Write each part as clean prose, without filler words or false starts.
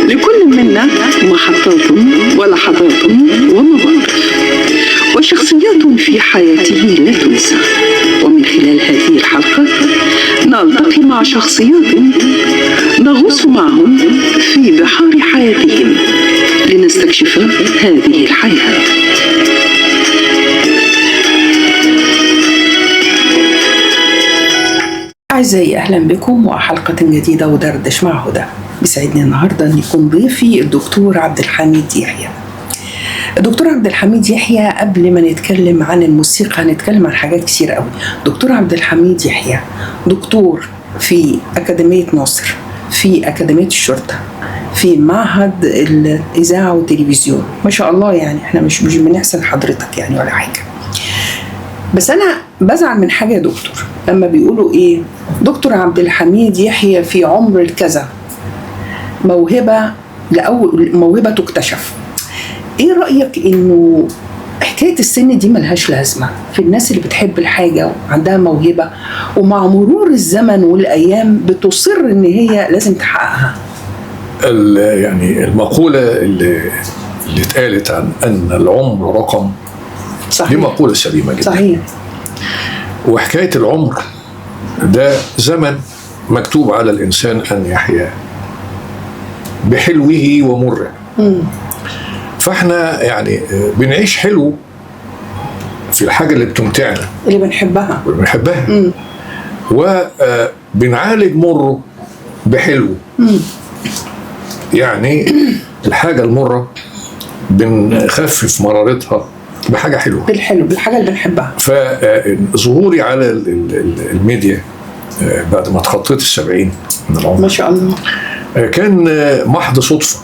لكل منا محطات ولحظات ومواقف وشخصيات في حياته لا تنسى، ومن خلال هذه الحلقة نلتقي مع شخصيات نغوص معهم في بحار حياتهم لنستكشف هذه الحياة. أعزائي أهلا بكم وحلقة جديدة ودردش مع هدى. بيسعدني النهاردة أن يكون ضيفي الدكتور عبد الحميد يحيى. الدكتور عبد الحميد يحيى قبل ما نتكلم عن الموسيقى هنتكلم عن حاجات كتير قوي. دكتور عبد الحميد يحيى دكتور في أكاديمية ناصر، في أكاديمية الشرطة، في معهد الإذاعة والتلفزيون، ما شاء الله. يعني احنا مش بنحسن حضرتك يعني ولا حاجة، بس أنا بزعل من حاجة يا دكتور لما بيقولوا إيه دكتور عبد الحميد يحيى في عمر الكذا موهبة تكتشف. ايه رأيك انه حكاية السن دي ملهاش لازمة في الناس اللي بتحب الحاجة وعندها موهبة، ومع مرور الزمن والأيام بتصر ان هي لازم تحققها؟ يعني المقولة اللي اتقالت عن ان العمر رقم، صحيح، دي مقولة سليمة جدا. صحيح. وحكاية العمر ده زمن مكتوب على الإنسان أن يحيا بحلوه ومره. فاحنا يعني بنعيش حلو في الحاجة اللي بتمتعنا، اللي بنحبها وبنعالج مره بحلو. يعني الحاجة المرة بنخفف مرارتها بحاجة حلوة، بالحاجة اللي بنحبها. فظهوري على الميديا بعد ما تخطيت 70 من العمر، ما شاء الله، كان محض صدفة.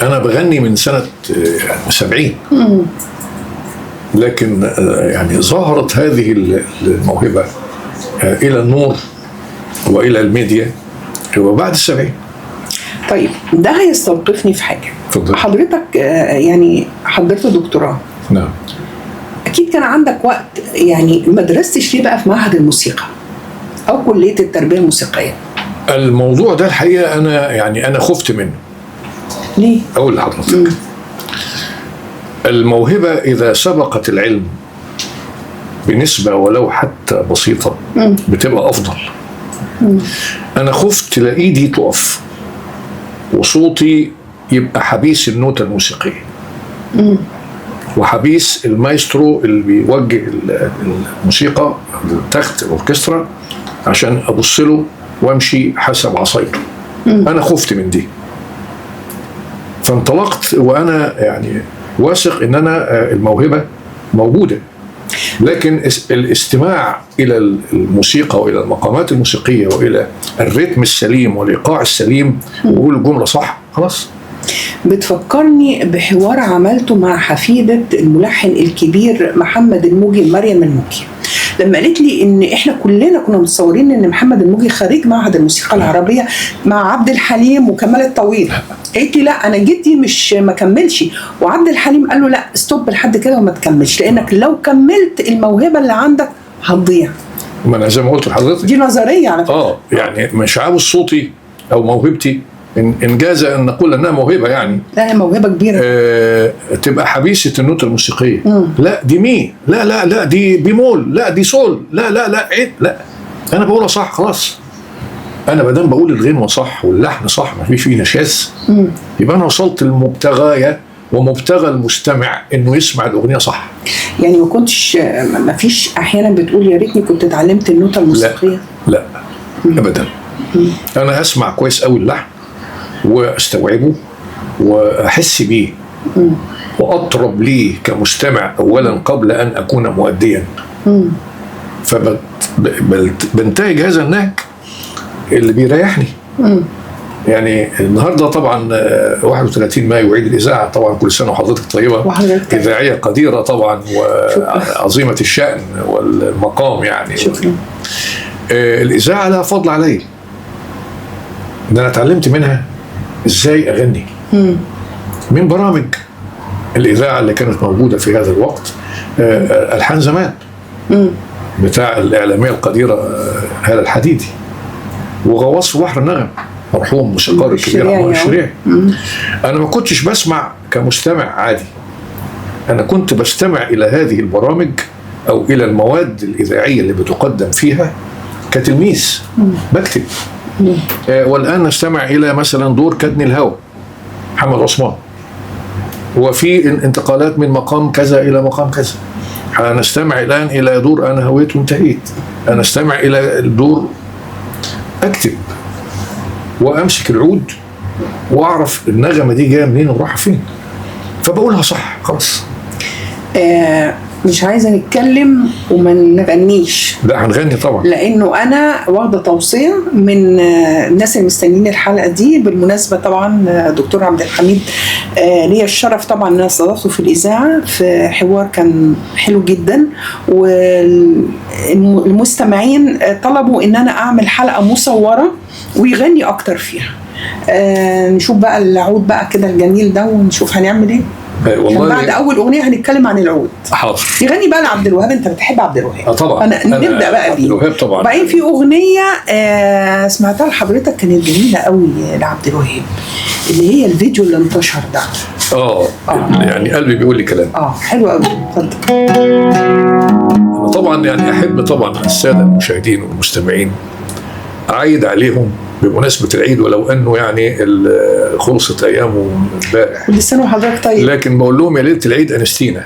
أنا بغني من سنة 70، لكن يعني ظهرت هذه الموهبة إلى النور وإلى الميديا وبعد 70. طيب ده هيستوقفني في حاجة. فضل. حضرتك يعني حضرت دكتوراه. نعم. أكيد كان عندك وقت، يعني ما درستش ليه بقى في معهد الموسيقى أو كلية التربية الموسيقية؟ الموضوع ده الحقيقة أنا خفت منه. ليه؟ أقول لحضرتك، الموهبة إذا سبقت العلم بنسبة ولو حتى بسيطة بتبقى أفضل. أنا خفت لا إيدي تقف وصوتي يبقى حبيس النوتة الموسيقية وحبيس المايسترو اللي بيوجه الموسيقى، التخت الأوركسترا، عشان أبص له وامشي حسب عصايته. أنا خفت من دي، فانطلقت وأنا يعني واثق إن أنا الموهبة موجودة، لكن الاستماع إلى الموسيقى وإلى المقامات الموسيقية وإلى الريتم السليم والإيقاع السليم وقول الجملة صح خلاص. بتفكرني بحوار عملته مع حفيدة الملحن الكبير محمد الموجي، مريم الموجي، لما قالت لي ان احنا كلنا كنا متصورين ان محمد الموجي خريج معهد الموسيقى العربية مع عبد الحليم وكمال الطويل. قالت لي لا، انا جدي مش ما كملش، وعبد الحليم قال له لا ستوب لحد كده وما تكملش، لانك لو كملت الموهبة اللي عندك هتضيع. ما انا زي ما قلت لحضرتك دي نظرية على فكرة. يعني مش عاوز صوتي او موهبتي إن جاز أن نقول أنها موهبة، يعني لا موهبة كبيرة، تبقى حبيسة النوتة الموسيقية. لا دي مي، لا دي بيمول، لا دي سول، لا عيد، لا أنا بقولها صح خلاص. أنا بدام بقول الغنوة صح واللحن صح ما فيش فيه نشاز، يبقى أنا وصلت للمبتغاية ومبتغى المستمع إنه يسمع الأغنية صح. يعني ما فيش أحيانا بتقول يا ريتني كنت اتعلمت النوتة الموسيقية؟ لا أبدا. أنا أسمع كويس أوي اللحن واستوعبه واحس بيه واطرب ليه كمستمع اولا قبل ان اكون مؤديا. فبنتهج هذا النهج اللي بيريحني. يعني النهارده طبعا 31 مايو عيد الاذاعه، طبعا كل سنه وحضرتك طيبه. اذاعيه قديره طبعا وعظيمه الشان والمقام، يعني شكرا. الاذاعه لها فضل علي، ان انا اتعلمت منها ازاي اغني من برامج الإذاعة اللي كانت موجودة في هذا الوقت ألحان زمان بتاع الإعلامية القديرة هالة الحديدي، وغواص في بحر النغم مرحوم موسيقار الكبير عمار الشريعي. أنا ما كنتش بسمع كمستمع عادي، أنا كنت بستمع إلى هذه البرامج أو إلى المواد الإذاعية اللي بتقدم فيها كتلميذ بكتب. والآن نستمع إلى مثلا دور كدن الهوى محمد عثمان، وفي انتقالات من مقام كذا إلى مقام كذا. هنستمع الآن إلى دور أنا هويت وانتهيت، أنا استمع إلى الدور أكتب وأمسك العود وأعرف النغمة دي جاية منين ورايحة فين، فبقولها صح خلاص. مش عايزه نتكلم وما نغنيش. لا هنغني طبعا، لانه انا واخده توصيه من الناس اللي مستنيين الحلقه دي. بالمناسبه طبعا دكتور عبد الحميد ليا الشرف طبعا ان انا استضفته في الاذاعه في حوار كان حلو جدا، والمستمعين طلبوا ان انا اعمل حلقه مصوره ويغني اكتر فيها. نشوف بقى العود بقى كده الجميل ده ونشوف هنعمل ايه. والله بعد اول اغنيه هنتكلم عن العود. حاضر. يغني بقى لعبد الوهاب. انت بتحب عبد الوهاب؟ طبعا. نبدا بقى بيه. عبد الوهاب طبعا. بعدين في اغنيه سمعتها لحضرتك كانت جميله قوي لعبد الوهاب، اللي هي الفيديو اللي انتشر ده. يعني قلبي بيقول لي كلام. حلو قوي. اتفضل. طبعا يعني احب طبعا الساده المشاهدين والمستمعين اعيد عليهم بمناسبة العيد، ولو انه يعني خلصت ايامه امبارح. كل سنة وحضرتك طيب. لكن بقول لهم يا ليلة العيد انستينا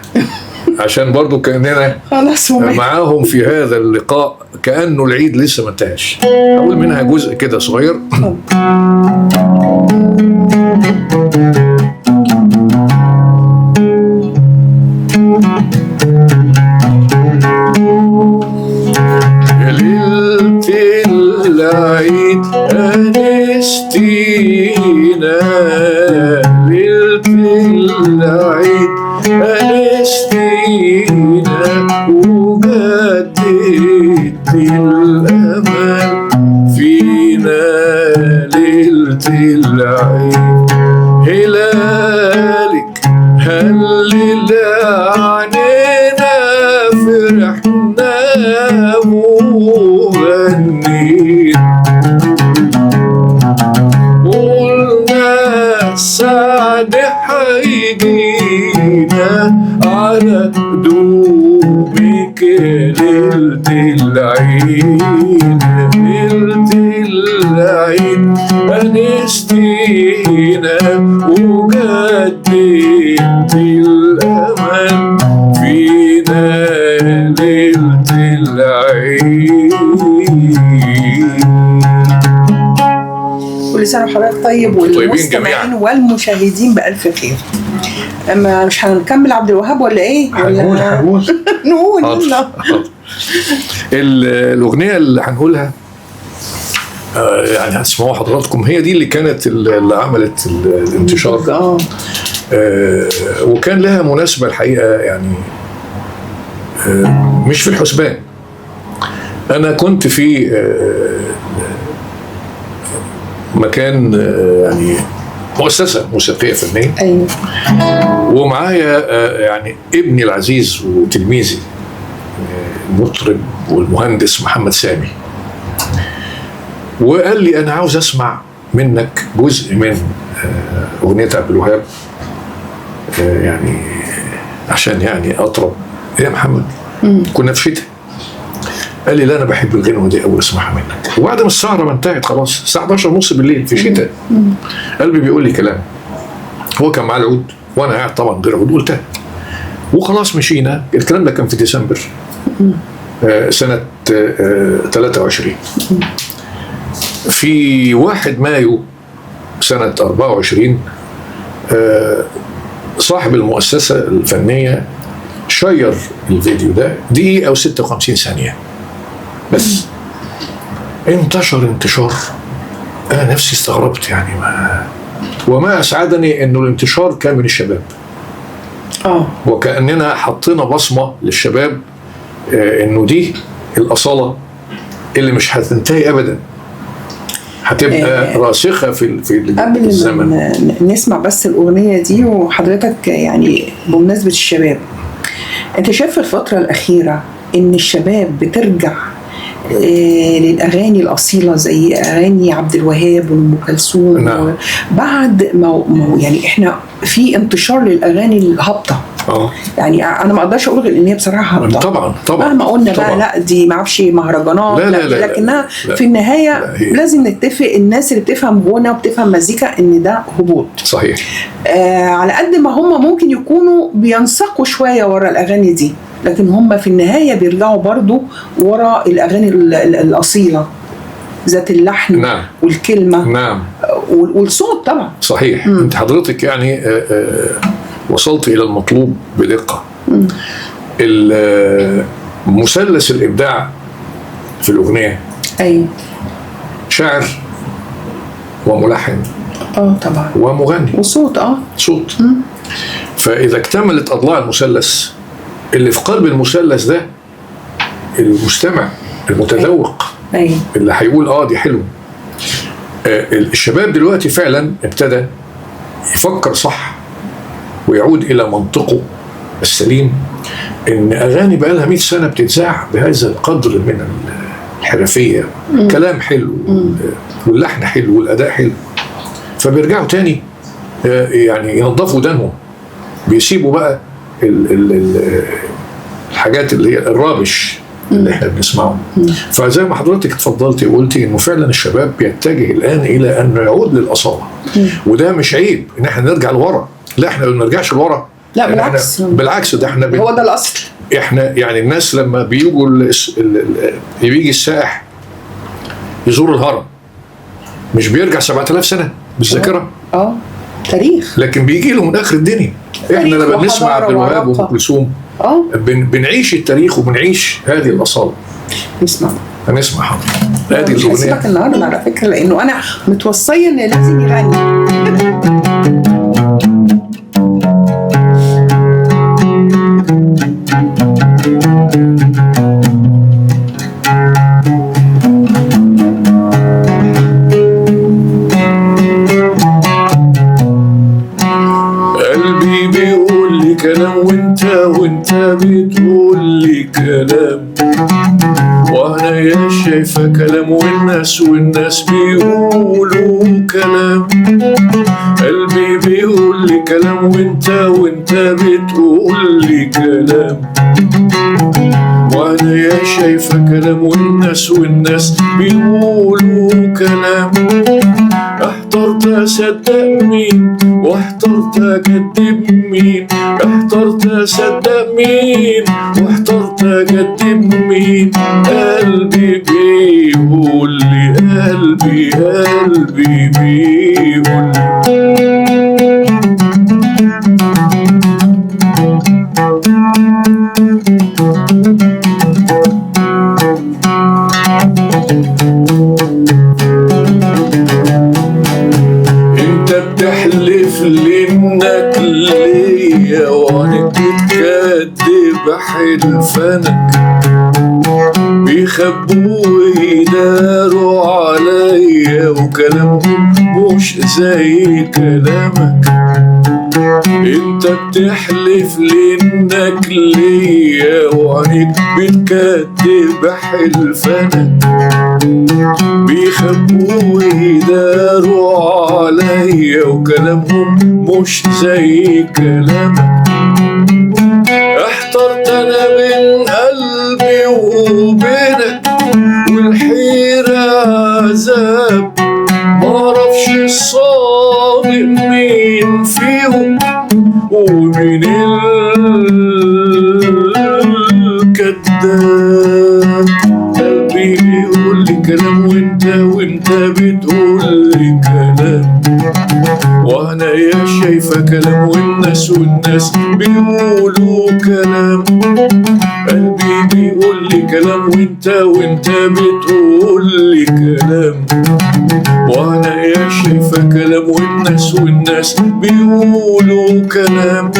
عشان برضو كاننا خلاص معاهم في هذا اللقاء كانه العيد لسه ما انتهاش. اقول منها جزء كده صغير. العيد أنستينا، ليلة العيد أنستينا، وجددت الأمل فينا ليلة العيد. هلالك هلل عنينا فرحنا وغنينا، قلنا السعد حيجينا على دوبك ليلة العيد. ليلة العيد أنستينا وجددت الأمل فينا ليلة العيد. كل سنة وحضرتك طيب والمستمعين والمشاهدين بألف خير. أما مش هنكمل عبد الوهاب ولا إيه؟ هنقول نقول يلا. الأغنية اللي هنقولها يعني هتسمعوها حضراتكم، هي دي اللي كانت اللي عملت الانتشار. وكان لها مناسبة الحقيقة يعني مش في الحسبان. أنا كنت في مكان يعني مؤسسة موسيقية فنية. أيوة. ومعايا يعني ابني العزيز وتلميذي المطرب والمهندس محمد سامي، وقال لي أنا عاوز أسمع منك جزء من أغنية عبد الوهاب يعني عشان يعني أطرب يا محمد. كنا في شتاء. قال لي لا أنا بحب الغنوة دي أول أسمعها منك. وبعد ما السهرة ما انتهت خلاص الساعة 11:30 بالليل في شتاء، قلبي بيقول لي كلام. هو كان معاه العود وأنا قاعد طبعا غير عود، قلتها وخلاص مشينا. الكلام ده كان في ديسمبر سنة 23. في 1 مايو سنة 24 صاحب المؤسسة الفنية شير الفيديو ده دقيقة و56 ثانية بس. انتشر انتشار أنا نفسي استغربت يعني. وما أسعدني إنه الانتشار كان من الشباب. وكأننا حطينا بصمة للشباب إنه دي الأصالة اللي مش هتنتهي أبدا. هتبقى راسخة في قبل الزمن. ما نسمع بس الأغنية دي، وحضرتك يعني بمناسبة الشباب، أنت شايف في الفترة الأخيرة إن الشباب بترجع للأغاني الأصيلة زي أغاني عبد الوهاب وأم كلثوم؟ نعم. بعد ما يعني إحنا في انتشار للأغاني الهابطة. يعني انا ما اقدرش اقول غير ان هي بصراحه هابطه. طبعا مهما قلنا طبعا. بقى لا دي ما اعرفش مهرجانات، لا لكنها لا. في النهايه لازم نتفق، الناس اللي بتفهم غنى وبتفهم مزيكا، ان ده هبوط. صحيح. على قد ما هم ممكن يكونوا بينسقوا شويه ورا الاغاني دي، لكن هم في النهايه بيرجعوا برضو ورا الاغاني الاصيله ذات اللحن. نعم. والكلمه. نعم. والصوت طبعا. صحيح. انت حضرتك يعني وصلت الى المطلوب بدقه. مثلث الابداع في الاغنيه. ايوه. شاعر وملحن. طبعا. ومغني. وصوت. صوت. فاذا اكتملت اضلاع المثلث، اللي في قلب المثلث ده المستمع المتذوق. أيوة. اللي هيقول دي حلو. الشباب دلوقتي فعلا ابتدى يفكر صح ويعود الى منطقه السليم، ان اغاني بقى لها 100 سنه بتتذاع بهذا القدر من الحرفيه. كلام حلو واللحن حلو والاداء حلو، فبيرجعوا تاني يعني ينظفوا ودانهم، بيسيبوا بقى الحاجات اللي هي الرابش اللي احنا بنسمعه. فزي ما حضرتك اتفضلتي وقلتي انه فعلا الشباب بيتجه الان الى انه يعود للاصاله. وده مش عيب ان احنا نرجع لورا، لا احنا ما نرجعش لورا، لا بالعكس ده احنا هو ده الاصل. احنا يعني الناس لما بيجوا بيجي السائح يزور الهرم، مش بيرجع 7000 سنه بالذاكره. تاريخ. لكن بيجي له من اخر الدنيا. احنا لما بنسمع عبد الوهاب وام كلثوم بنعيش التاريخ وبنعيش هذه الاصاله. هنسمع حاضر هذه الاغنيه. هسيبك النهارده على فكره، لانه انا متوصيه ان لازم يغني. وانت بتقول لي كلام، وانا شايفه كلام، والناس بيقولوا كلام. قلبي بيقول لي كلام، وانت بتقول لي كلام، وانا شايفه كلام، والناس بيقولوا كلام. احترت اصدق مين واحترت اكذب مين، احترت اصدق مين واحترت اكذب مين. قلبي بيقول لي قلبي بيقول بتحلف لي انك ليا، وعنك بتكدب حلفانك، بيخبوا ويداروا عليا، وكلامهم مش زي كلامك. انت بتحلف لي انك ليا، وعنك بتكدب حلفانك، بيخبوا ويداروا عليا، وكلامهم مش زي كلامك. احترت انا بين قلبي وبينك، والحيرة عذاب، معرفش الصادق مين فيهم ومين الكذاب. قلبي بيقول لي كلام، وانت بتقول لي كلام، وانا شايفه كلام، والناس بيقولوا كلام. قلبي بيقول لي كلام، وانت بتقول لي كلام، وانا شايفه كلام، والناس بيقولوا كلام.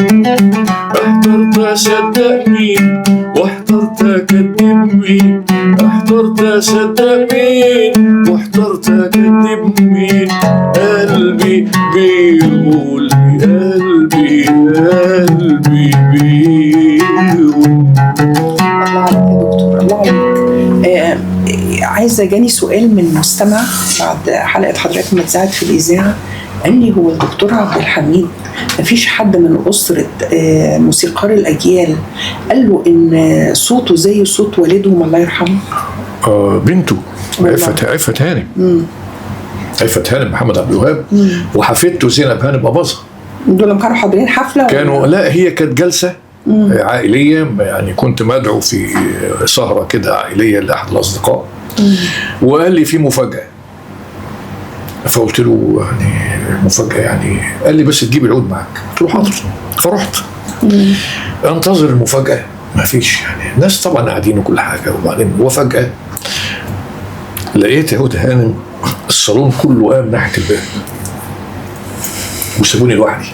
احترت اصدق مين واحترت اكذب مين، احترت اصدق مين واحترت اكذب قلبي بيقول، قلبي بيقول. الله عليك يا دكتور، الله عليك. عايزه جاني سؤال من مستمع بعد حلقه حضرتك ما اتذاعت في الاذاعه، قال لي هو الدكتور عبد الحميد مفيش حد من أسرة موسيقار الأجيال قال له إن صوته زي صوت والدهم الله يرحمه؟ بنته عفت هانم. عفت هانم محمد عبد الوهاب، وحفيدته زينب هانم أباظة. دول كانوا حاضرين حفلة؟ كانوا لا، هي كانت جلسة عائلية، يعني كنت مدعو في سهرة كده عائلية لأحد الأصدقاء، وقال لي في مفاجأة. فقلت له يعني مفاجأة يعني؟ قال لي بس تجيب العود معك. قلت له حاضر. فرحت انتظر المفاجأة، ما فيش، يعني الناس طبعا قاعدين وكل حاجة، وبعدين وفجأة لقيت عود هانم الصالون كله قام ناحية الباب وسابوني لوحدي،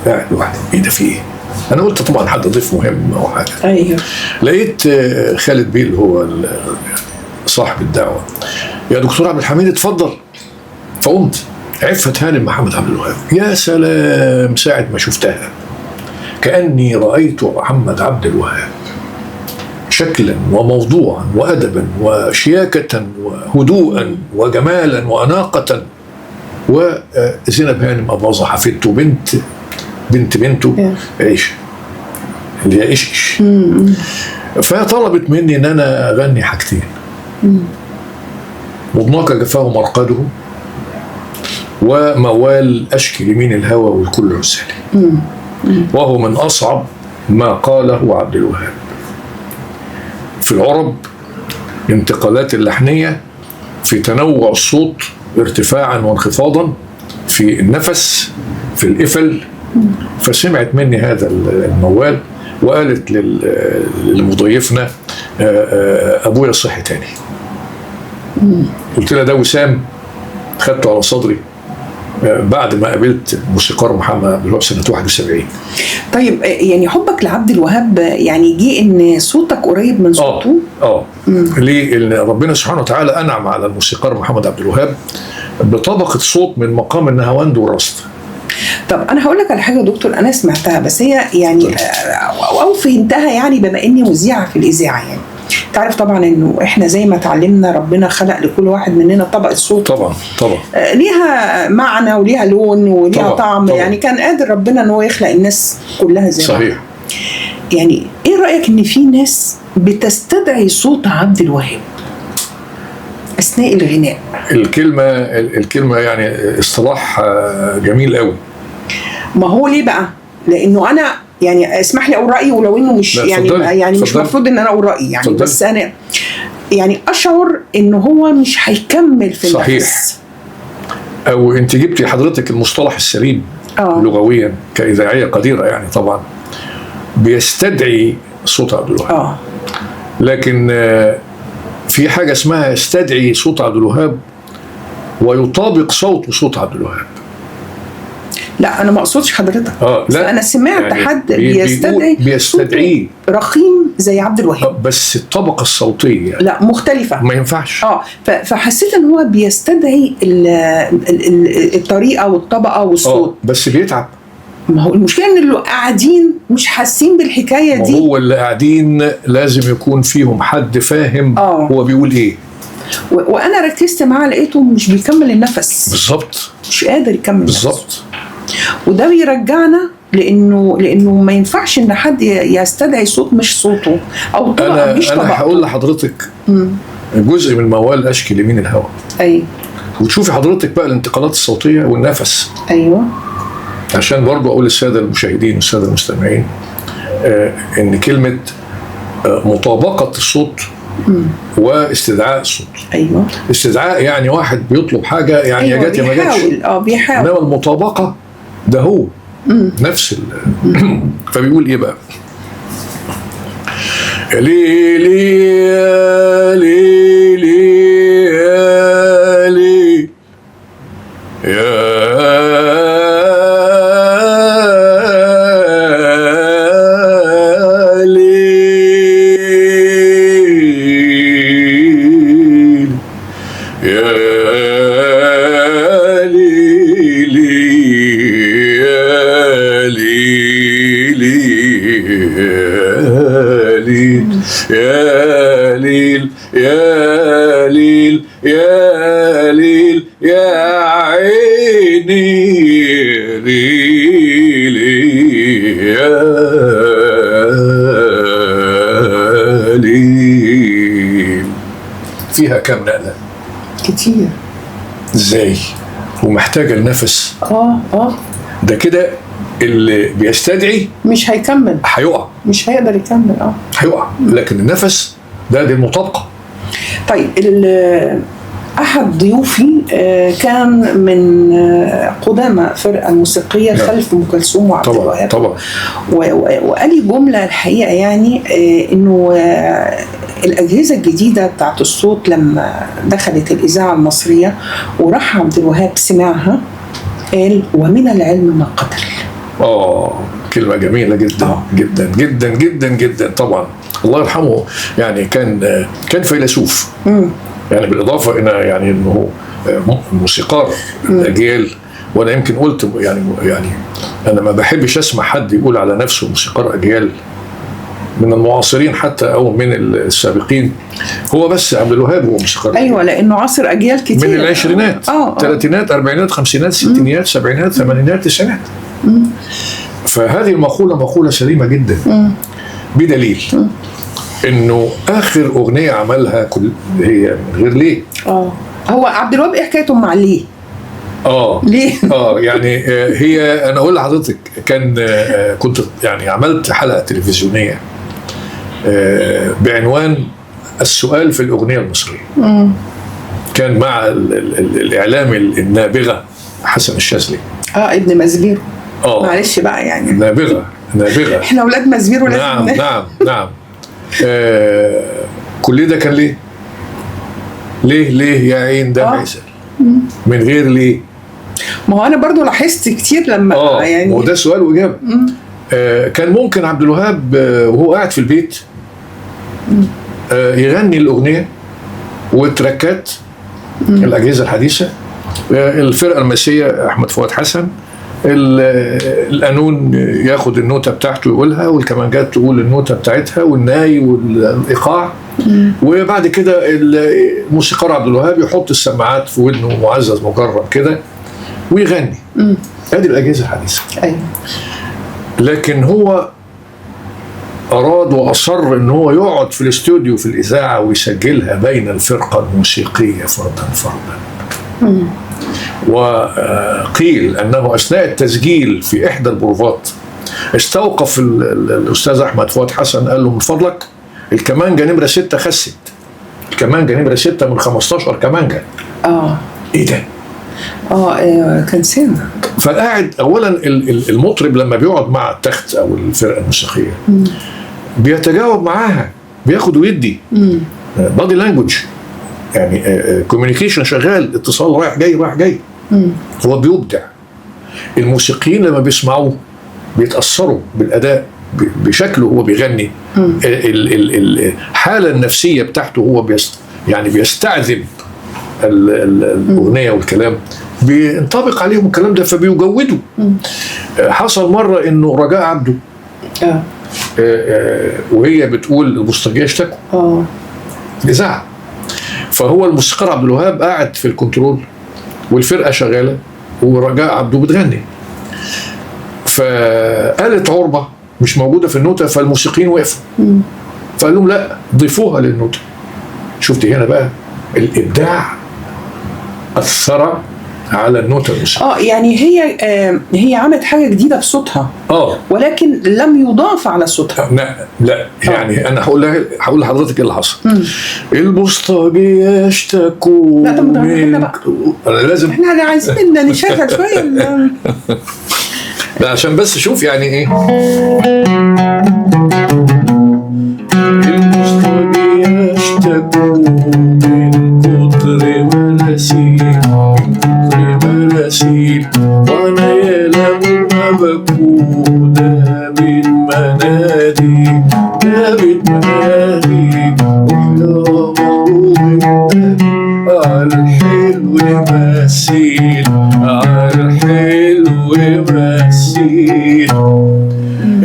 قاعد لوحدي. ايه ده، في ايه؟ انا قلت طبعا حد ضيف مهم او حاجة. ايوه. لقيت خالد بيه اللي هو صاحب الدعوة، يا دكتور عبد الحميد اتفضل. فقمت. عفت هانم محمد عبد الوهاب، يا سلام، ساعة ما شفتها كأني رأيت محمد عبد الوهاب شكلا وموضوعا وأدبا وشياكة وهدوءا وجمالا وأناقة. وزينب هانم أباظة حفيدته، بنته عيش، اللي هي إيش. فطلبت مني إن أنا أغني حاجتين: مضناك جفاه مرقده، وموال أشكي لمين الهوى والكل عسالي. وهو من أصعب ما قاله عبد الوهاب في العرب، انتقالات اللحنية، في تنوع الصوت ارتفاعا وانخفاضا، في النفس، في الإفل. فسمعت مني هذا الموال وقالت لمضيفنا أبويا صحي تاني. قلت لها ده وسام، خدته على صدري بعد ما قابلت موسيقار محمد عبد الوهاب سنة 71. طيب يعني حبك لعبد الوهاب يعني جه ان صوتك قريب من صوته؟ ليه؟ لأن ربنا سبحانه وتعالى أنعم على الموسيقار محمد عبد الوهاب بطبقة صوت من مقام النهاوند والرصد. طب انا هقول لك على حاجه يا دكتور، انا سمعتها بس هي يعني او فهمتها، يعني بما اني مذيعه في الاذاعه. يعني تعرف طبعا انه احنا زي ما اتعلمنا ربنا خلق لكل واحد مننا طبقه صوت طبعا ليها معنى وليها لون وليها طعم. يعني كان قادر ربنا ان هو يخلق الناس كلها زي صحيح. يعني ايه رايك ان في ناس بتستدعي صوت عبد الوهاب اثناء الغناء؟ الكلمه يعني اصطلاح جميل قوي. ما هو ليه بقى؟ لانه انا يعني اسمح لي اقول رايي، ولو انه مش يعني مش المفروض ان انا اقول رايي يعني فضل. بس انا يعني اشعر انه هو مش هيكمل في صحيح النفس. او انت جبتي حضرتك المصطلح السليم لغويا كاذاعيه قديره، يعني طبعا بيستدعي صوت عبد الوهاب. لكن في حاجه اسمها يستدعي صوت عبد الوهاب ويطابق صوت عبد الوهاب. لا انا ما اقصدش حضرتك. لا انا سمعت يعني حد بيستدعي رخيم زي عبد الوهاب، بس الطبقه الصوتيه يعني لا مختلفه، ما ينفعش. فحسيت ان هو بيستدعي الطريقه والطبقه والصوت. بس بيتعب. ما هو المشكله ان اللي قاعدين مش حاسين بالحكايه دي. هو اللي قاعدين لازم يكون فيهم حد فاهم هو بيقول ايه. وانا ركزت معاه لقيته مش بيكمل النفس بالظبط، مش قادر يكمل بالظبط. وده بيرجعنا لانه ما ينفعش ان حد يستدعي صوت مش صوته او طبقه مش طبقه. انا هقول لحضرتك جزء من موال اشكي لمين الهوى. ايوه. وتشوفي حضرتك بقى الانتقالات الصوتيه والنفس. ايوه. عشان برضو اقول للساده المشاهدين والساده المستمعين ان كلمه مطابقه الصوت واستدعاء الصوت. ايوه. استدعاء يعني واحد بيطلب حاجه يعني يا جات يا ما جاتش. بيحاول. انما المطابقه ده هو نفس فبيقول ايه بقى؟ لي لي لي لي لي يا ليل يا ليل يا ليل يا ليل يا عيني ليل يا ليل. فيها كم نقلة كتير. ازاي؟ ومحتاجة النفس. ده كده اللي بيستدعي مش هيكمل، هيقع، مش هيقدر يكمل. هيقع، لكن النفس ده دي المطابقة. طيب أحد ضيوفي كان من قدامى فرقة موسيقية خلف أم كلثوم وعبد الوهاب. طبعا. وقال لي جملة الحقيقة، يعني إنه الأجهزة الجديدة بتاعت الصوت لما دخلت الإذاعة المصرية وراح عبد الوهاب سمعها قال: ومن العلم ما قتل. كلمة جميلة جدا جدا جدا جدا جدا. طبعا الله يرحمه، يعني كان فيلسوف. يعني بالإضافة إلى يعني إنه موسيقار الأجيال. وأنا يمكن قلت يعني أنا ما بحبش أسمع حد يقول على نفسه موسيقار أجيال من المعاصرين حتى أو من السابقين. هو بس عبد الوهاب هو موسيقار. أيوة، لأنه عصر أجيال كتير من العشرينات، ثلاثينات، أربعينات، خمسينات، ستينيات، سبعينات، ثمانينات، تسعينات. فهذه المقولة مقولة سليمة جدا. بدليل إنه آخر أغنية عملها هي من غير ليه. هو عبد الوهاب إيه حكايته مع ليه؟ ليه؟ يعني هي أنا أقول لحضرتك كنت يعني عملت حلقة تلفزيونية بعنوان السؤال في الأغنية المصرية. كان مع الإعلامي النابغة حسن الشاذلي. ابن مزبير. معلش بقى يعني. نابغة. احنا أولاد مزبير ولازم. نعم. كل ده كان ليه يا عين ده عسل من غير ليه. ما هو انا برضو لاحظت كتير لما يعني وده سؤال واجابه. كان ممكن عبد الوهاب وهو قاعد في البيت يغني الاغنيه وتركات الاجهزه الحديثه، الفرقه المسيه احمد فؤاد حسن، القانون ياخد النوتة بتاعته يقولها، والكمانجات تقول النوتة بتاعتها، والناي والإيقاع. وبعد كده الموسيقار عبد الوهاب يحط السماعات في ودنه معزز مجرب كده ويغني. هذه الأجهزة الحديثة. أيوة. لكن هو أراد وأصر إن هو يقعد في الاستوديو في الإذاعة ويسجلها بين الفرقة الموسيقية فردا. وقيل أنه أثناء التسجيل في إحدى البروفات استوقف الأستاذ أحمد فؤاد حسن، قال له: من فضلك الكمانجة نمرة 6 خست، الكمانجة نمرة 6 من 15 كمانجة. إيه ده؟ كان سامع. فقاعد أولا المطرب لما بيقعد مع التخت أو الفرقة الموسيقية بيتجاوب معاها، بياخد ويدي، بادي لانجوج، يعني كوميونيكيشن شغال، اتصال رايح جاي. هو بيبدع. الموسيقيين لما بيسمعوه بيتأثروا بالأداء بشكله هو بيغني. الحالة النفسية بتاعته هو يعني بيستعذب الأغنية والكلام، بينطبق عليهم الكلام ده فبيجودوا. حصل مرة إنه رجاء عبده وهي بتقول البوسطجية اشتكوا إذاعة، فهو الموسيقار عبد الوهاب قاعد في الكنترول والفرقة شغالة ورجاء عبده بتغني، فقالت عربة مش موجودة في النوتة، فالموسيقيين وقفوا فقال لهم: لا، ضيفوها للنوتة. شفت هنا بقى الإبداع أثر على النوتة الموسيقية. يعني هي عملت حاجة جديدة بصوتها، ولكن لم يضاف على صوتها. لا يعني أنا هقول لحضرتك إيه اللي حصل. البوسطجية اشتكوا. لا، طب بقى أنا لازم احنا عايزين نشغل شوية. لا، عشان بس شوف يعني إيه. البوسطجية اشتكوا من كتر مراسيل وانا يا لما بكون دابت منادي وحيا عالحلو مسيل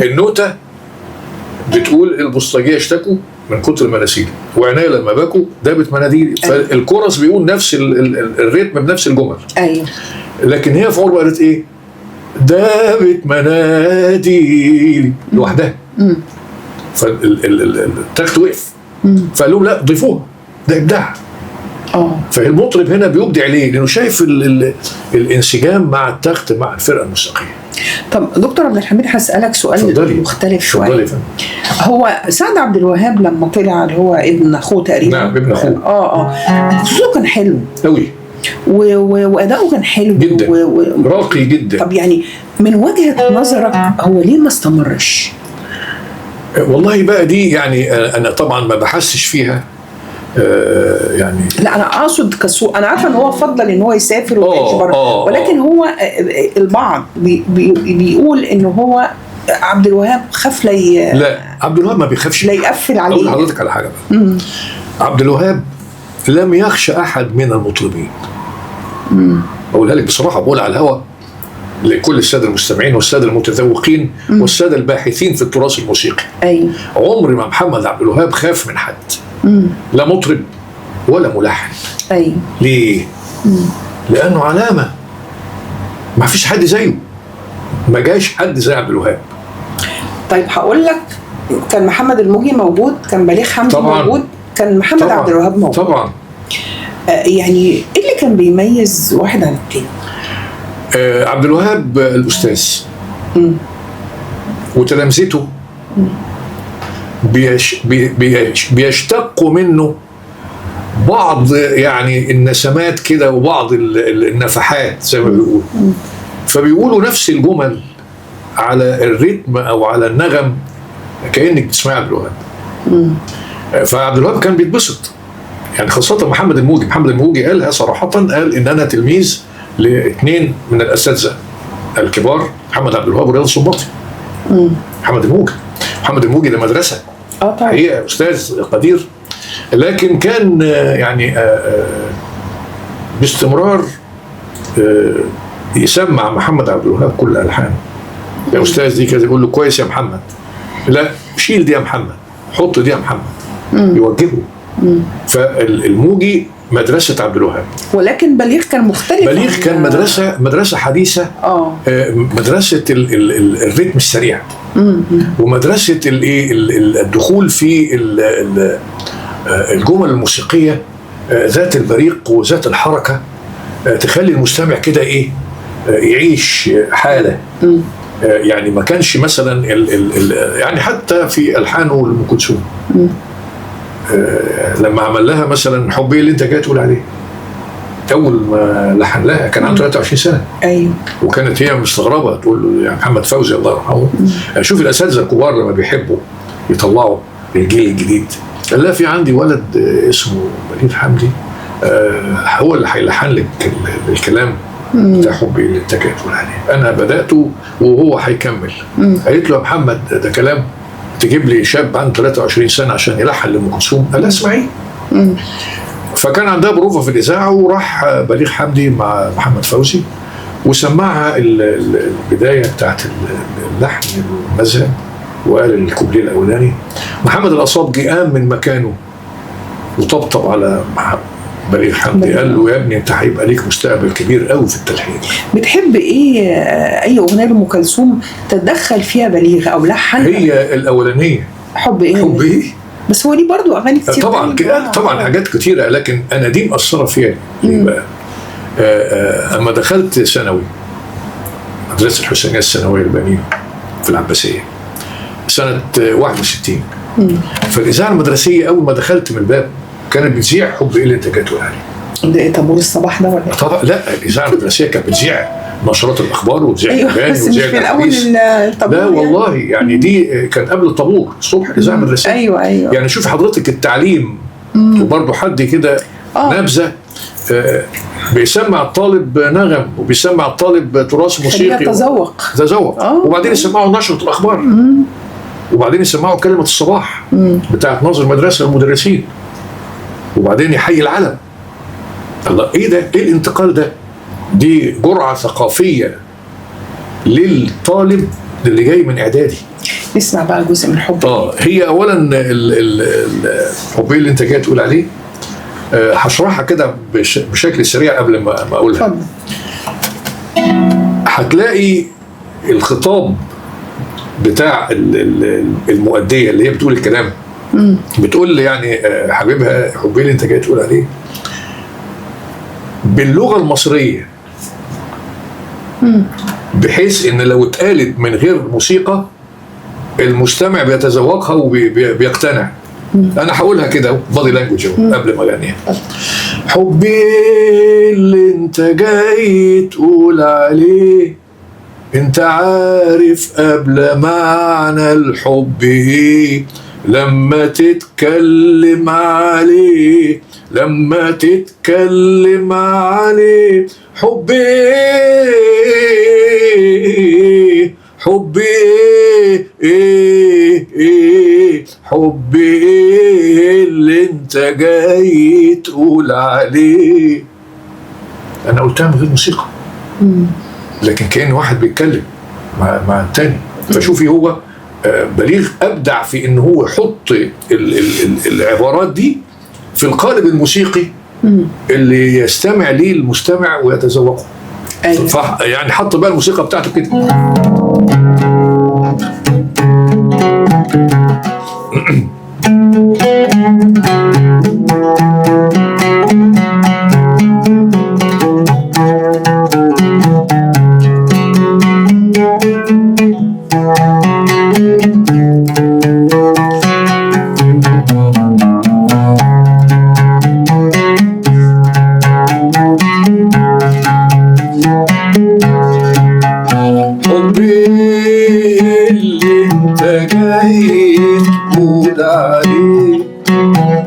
النوتة بتقول البوسطجيه اشتكوا من كتر المناسيل، وعناية لما باكوا دابت مناديلي. فالكورس بيقول نفس الريتم بنفس الجمل. ايوه. لكن هي في عربة قالت ايه؟ دابت مناديلي لوحدها. فالتخت وقف. فقال لهم لا ضيفوها، ده ابداع. فالمطرب هنا بيبدع ليه؟ لانه شايف الانسجام مع التخت مع الفرقه الموسيقيه. طب دكتور عبد الحميد هسألك سؤال مختلف شويه. هو سعد عبد الوهاب لما طلع اللي هو ابن اخوه تقريبا. نعم ابن اخوه. صوته كان حلو قوي واداؤه كان حلو جدا راقي جدا. طب يعني من وجهة نظرك هو ليه ما استمرش؟ والله بقى دي يعني انا طبعا ما بحسش فيها يعني. لا انا اقصد انا عارفه ان هو فضل ان هو يسافر ويعيش بره، ولكن هو البعض بيقول ان هو عبد الوهاب خاف لا عبد الوهاب ما بيخافش، لا يقفل عليه. اقول لحضرتك على حاجه بقى. عبد الوهاب لم يخشى احد من المطربين. اقولها لك بصراحه، بقول على الهوا لكل الساده المستمعين والساده المتذوقين والساده الباحثين في التراث الموسيقي. ايوه. عمر ما محمد عبد الوهاب خاف من حد. لا مطرب ولا ملحن. ايوه. ليه؟ لانه علامه، ما فيش حد زيه، ما جاش حد زي عبد الوهاب. طيب هقول لك، كان محمد الموجي موجود، كان بليغ حمدي موجود، كان محمد عبد الوهاب موجود. طبعا. يعني ايه اللي كان بيميز واحد عن التاني؟ عبد الوهاب الاستاذ وتلامذته بيشتقوا منه بعض يعني النسمات كده وبعض النفحات زي ما بيقولوا. فبيقولوا نفس الجمل على الريتم او على النغم كأنك بتسمعي عبد الوهاب. فعبد الوهاب كان بيتبسط يعني، خاصة محمد الموجي قالها صراحة، قال ان انا تلميذ لاثنين من الاساتذة الكبار، محمد عبد الوهاب ورياض السنباطي. محمد الموجي ده مدرسة. طبعا. هي استاذ قدير، لكن كان يعني باستمرار يسمع محمد عبد الوهاب كل الحانه. يا استاذ دي كده، يقول له كويس يا محمد، لا شيل دي يا محمد، حط دي يا محمد، يوجهه. فالموجي مدرسة عبد الوهاب، ولكن بليغ كان مختلف. بليغ كان مدرسة حديثة. مدرسة الريتم السريع، ومدرسة الدخول في الجمل الموسيقية ذات البريق وذات الحركة، تخلي المستمع كده يعيش حالة. يعني ما كانش مثلا يعني حتى في ألحانه لأم كلثوم لما عمل لها مثلا حبي اللي انت جاي تقول عليه، اول ما لحن لها كان عنده 23 سنه. ايوه. وكانت هي مستغربه، تقول له يا محمد فوزي الله يرحمه، شوف الاساتذه الكبار لما بيحبوا يطلعوا الجيل الجديد، قال لها في عندي ولد اسمه بليغ حمدي هو اللي هيلحن لك الكلام بتاع حبي اللي انت جاي تقول عليه، انا بداته وهو هيكمل. قالت له يا محمد ده كلام، تجيب لي شاب عنده 23 سنه عشان يلحن لأم كلثوم؟ قال اسمعي. فكان عندها بروفه في الاذاعه، وراح بليغ حمدي مع محمد فوزي وسمعها البدايه بتاعت اللحن المذهب، وقال الكوبليه الاولاني. محمد الأصابجي قام من مكانه وطبطب على بليغ حمدي، قال له يا ابني انت هيبقى ليك مستقبل كبير قوي في التلحين. بتحب ايه اي اغنيه لأم كلثوم تتدخل فيها بليغ او لحن؟ هي الاولانيه حب ايه بس هو ليه برضو اغاني كتير طبعا طبعا حاجات كتيره، لكن انا دي مأثره فيها. اما دخلت ثانوي مدرسه الحسينيه الثانويه البنين في العباسيه سنه 61، فالاذاعه المدرسيه اول ما دخلت من الباب كانت بتذيع حب ايه اللي انت جاي تقول عليه. ده ايه طابور الصباح ده ولا ايه؟ طبعا لا، الاذاعه المدرسيه كانت بتذيع نشرات الاخبار وتذيع الاغاني وتذيع الحديث. لا والله يعني دي كان قبل الطابور الصبح الاذاعه المدرسيه. ايوه يعني شوف حضرتك التعليم، وبرضه حد كده نبذه بيسمع الطالب نغم وبيسمع الطالب تراث موسيقي، تذوق وبعدين يسمعوا نشرة الأخبار، وبعدين يسمعوا كلمة الصباح بتاعت ناظر المدرسة والمدرسين، وبعدين يحيي العلم. الله ايه ده؟ ايه الانتقال ده؟ دي جرعة ثقافية للطالب اللي جاي من اعدادي. نسمع بقى جزء من حب. هي اولا الحب اللي انت جاي تقول عليه هشرحها كده بشكل سريع قبل ما اقولها. اتفضل. هتلاقي الخطاب بتاع المؤديه اللي هي بتقول الكلام، بتقول يعني حبيبها حبي اللي انت جاي تقول عليه باللغه المصريه، بحيث ان لو اتقالت من غير موسيقى المستمع بيتذوقها وبيقتنع. انا هقولها كده بادي لانجوج قبل ما اغنيها. حبي اللي انت جاي تقول عليه، انت عارف قبل معنى الحب ايه لما تتكلم عليه، لما تتكلم عليه. حبي حبي حبي اللي انت جاي تقول عليه. انا قلتها من غير موسيقى، لكن كأن واحد بيتكلم مع التاني. فشوفي هو بليغ ابدع في ان هو يحط العبارات دي في القالب الموسيقي اللي يستمع ليه المستمع ويتذوقه. أيوة. يعني حط بقى الموسيقى بتاعته كده.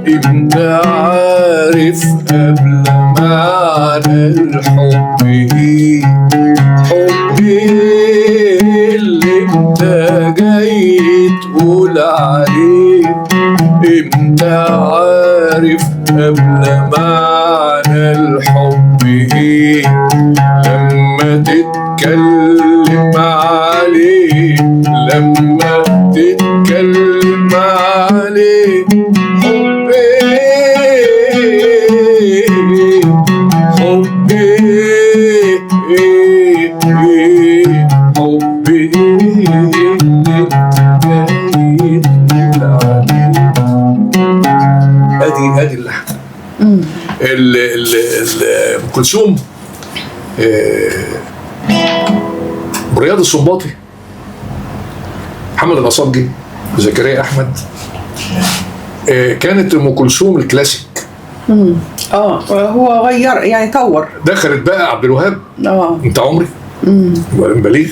انت عارف قبل معنى الحب ايه. حبي اللي انت جاي تقول عليه، انت عارف قبل معنى الحب ايه لما تتكلم عليه، لما تتكلم عليه. ادي اللحن. ام كلثوم رياض السنباطي، محمد الأصابجي، زكريا احمد، كانت ام كلثوم الكلاسيك. هو غير يعني طور. دخلت بقى عبد الوهاب، انت عمري، وبعدين بليغ،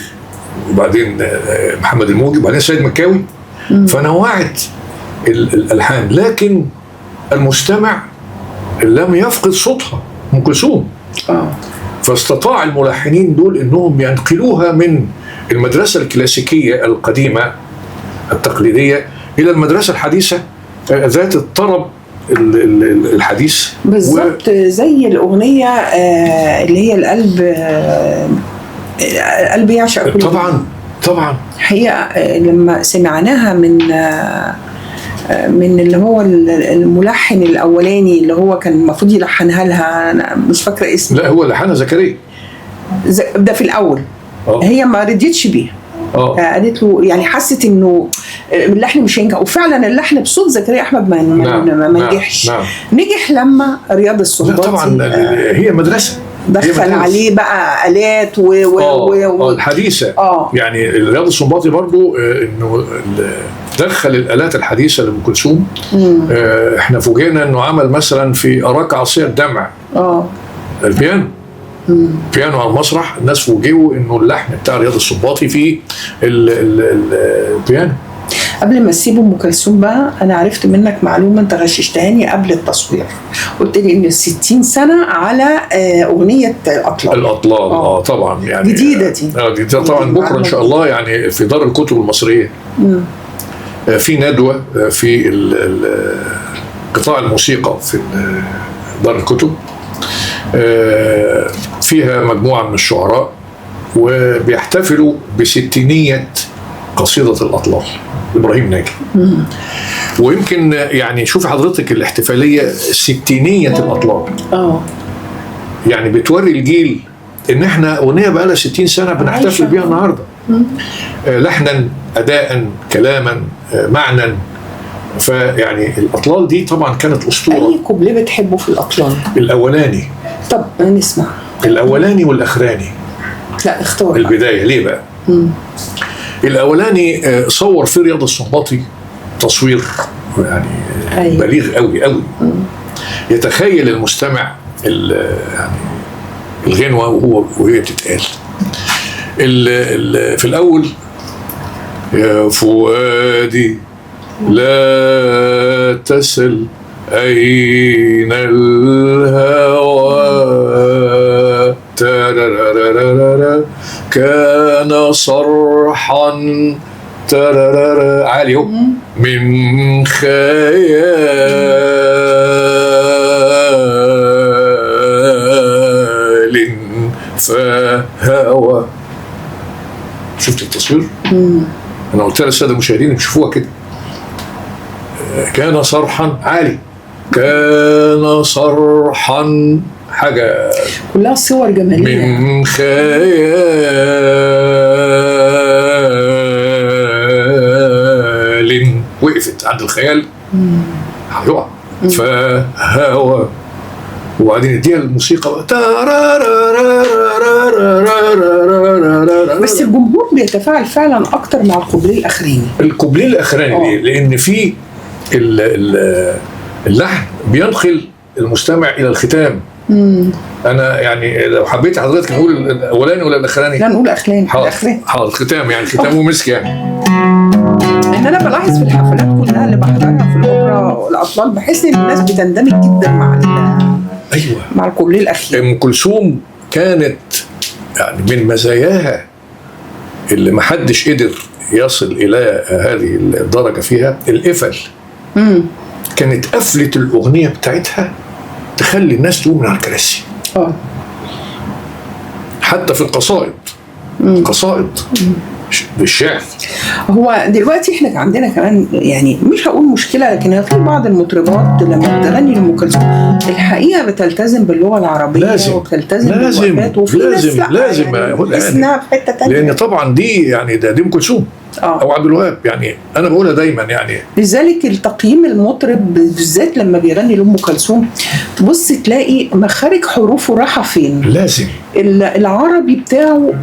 وبعدين محمد الموجي، وبعدين سيد مكاوي. فنوعت الالحان، لكن المستمع لم يفقد صوتها ام كلثوم. فاستطاع الملحنين دول انهم ينقلوها من المدرسه الكلاسيكيه القديمه التقليديه الى المدرسه الحديثه ذات الطرب الحديث. بالظبط زي الاغنيه اللي هي القلب يعشق كل. طبعا حقيقه لما سمعناها من اللي هو الملحن الاولاني اللي هو كان المفروض يلحنها لها، انا مش فاكره اسمه. لا هو لحنها زكريا ده في الاول. هي ما رضيتش بيها. قالت له يعني حست انه اللحن مش هينجح، وفعلا اللحن بصوت زكريا احمد ما نجحش. نجح لما رياض السنباطي. طبعا هي مدرسه دخل عليه بقى آلات الحديثه. يعني رياض السنباطي برضو انه دخل الآلات الحديثه لأم كلثوم. احنا فوجئنا انه عمل مثلا في اراك عصير الدمع البيانو، بيانو على المسرح. الناس فوجئوا انه اللحن بتاع رياض السنباطي في البيانو. قبل ما تسيب ام كلثوم بقى، انا عرفت منك معلومه انت غششتهاني قبل التصوير. قلت لي ان 60 سنه على اغنيه الاطلال. طبعا يعني جديده دي. دي طبعا بكره ان شاء الله يعني في دار الكتب المصريه في ندوه في قطاع الموسيقى في دار الكتب، فيها مجموعه من الشعراء وبيحتفلوا ب600 قصيدة الأطلال إبراهيم ناجي. ويمكن يعني شوف حضرتك الاحتفالية ستينية الأطلال، يعني بتوري الجيل إن إحنا أغنية بقى لها 60 سنة بنحتفل بيها النهاردة، لحنا، أداء، كلاما، معنى. فيعني الأطلال دي طبعا كانت أسطورة. أي كوبليه بتحبه في الأطلال؟ الأولاني. طب نسمع الأولاني والأخراني. لا اختار البداية. ليه بقى؟ الأولاني صور فيه رياض السنباطي تصوير يعني بليغ قوي قوي. يتخيل المستمع يعني الغنوة وهي بتتقال. في الأول يا فؤادي لا تسل أين الهوى ترررررر كان صرحا ترررر عالي من خيال فهوى. شفت التصوير؟ أنا قلت للسادة المشاهدين يشوفوها كده. كان صرحا عالي، كان صرحا، حاجة كلها صور جمالية من خيال. وقفت عند الخيال هيقع فهوى. وبعدين اديها الموسيقى بس الجمهور بيتفاعل فعلا اكتر مع الكوبليه الاخراني. الكوبليه الاخراني ليه؟ لان في اللحن بينقل المستمع الى الختام. انا يعني لو حبيت حضرتك نقول الاولاني ولا الاخراني؟ لا نقول اخراني. حاضر الختام، يعني ختام ومسك يعني. ان انا بلاحظ في الحفلات كلها اللي بحضرها في الاوبرا الاطلال بحس ان الناس بتندمج جدا مع ايوه مع الكوبليه الاخير. ام كلثوم كانت يعني من مزاياها اللي ما حدش قدر يصل الى هذه الدرجه فيها القفل. كانت قفله الاغنيه بتاعتها تخلي الناس تقوم من على الكراسي. حتى في القصائد. قصائد بالشعر. هو دلوقتي احنا عندنا كمان يعني مش هقول مشكله، لكن في بعض المطربات لما بتغني لأم كلثوم الحقيقه بتلتزم باللغه العربيه وبتلتزم بالوقفات، وفي لازم اسمها في حته ثانيه، لان طبعا دي يعني دي ام كلثوم او عبد الوهاب. يعني انا بقولها دايما يعني. لذلك التقييم المطرب بالذات لما بيغني لأم كلثوم تبص تلاقي مخارج حروفه راحه فين. لازم العربي بتاعه